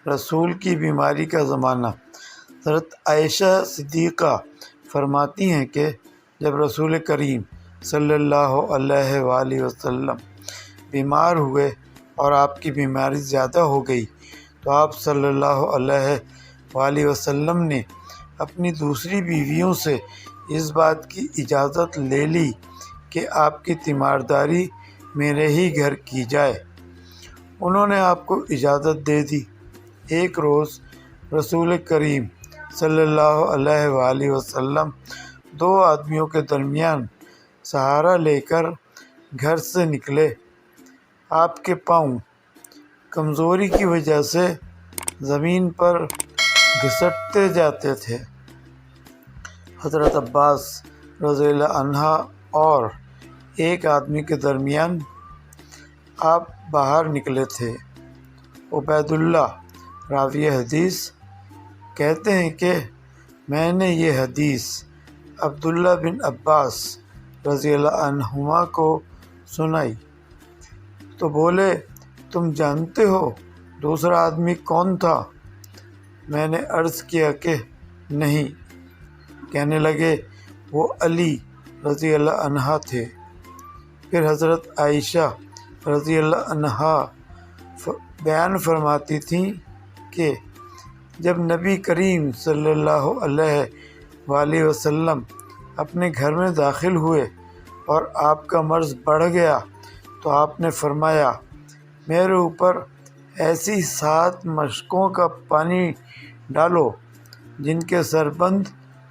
رسول کی بیماری کا زمانہ۔ حضرت عائشہ صدیقہ فرماتی ہیں کہ جب رسول کریم صلی اللہ علیہ وآلہ وسلم بیمار ہوئے اور آپ کی بیماری زیادہ ہو گئی تو آپ صلی اللہ علیہ وآلہ وسلم نے اپنی دوسری بیویوں سے اس بات کی اجازت لے لی کہ آپ کی تیمارداری میرے ہی گھر کی جائے۔ انہوں نے آپ کو اجازت دے دی۔ ایک روز رسول کریم صلی اللہ علیہ وآلہ وسلم دو آدمیوں کے درمیان سہارا لے کر گھر سے نکلے۔ آپ کے پاؤں کمزوری کی وجہ سے زمین پر گھسٹتے جاتے تھے۔ حضرت عباس رضی اللہ عنہ اور ایک آدمی کے درمیان آپ باہر نکلے تھے۔ عبید اللہ راوی حدیث کہتے ہیں کہ میں نے یہ حدیث عبداللہ بن عباس رضی اللہ عنہما کو سنائی تو بولے، تم جانتے ہو دوسرا آدمی کون تھا؟ میں نے عرض کیا کہ نہیں۔ کہنے لگے وہ علی رضی اللہ عنہ تھے۔ پھر حضرت عائشہ رضی اللہ عنہا بیان فرماتی تھیں کہ جب نبی کریم صلی اللہ علیہ وآلہ وسلم اپنے گھر میں داخل ہوئے اور آپ کا مرض بڑھ گیا تو آپ نے فرمایا، میرے اوپر ایسی 7 مشکوں کا پانی ڈالو جن کے سربند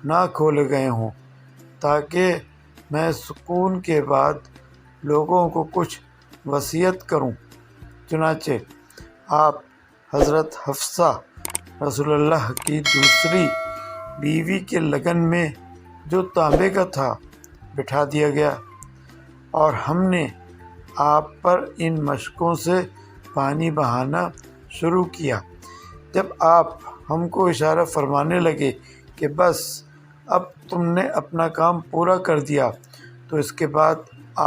نہ کھولے گئے ہوں، تاکہ میں سکون کے بعد لوگوں کو کچھ وصیت کروں۔ چنانچہ آپ حضرت حفصہ رسول اللہ کی دوسری بیوی کے لگن میں جو تانبے کا تھا بٹھا دیا گیا اور ہم نے آپ پر ان مشکوں سے پانی بہانا شروع کیا۔ جب آپ ہم کو اشارہ فرمانے لگے کہ بس اب تم نے اپنا کام پورا کر دیا تو اس کے بعد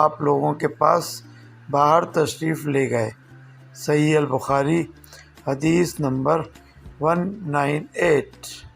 آپ لوگوں کے پاس باہر تشریف لے گئے۔ صحیح البخاری حدیث نمبر 198۔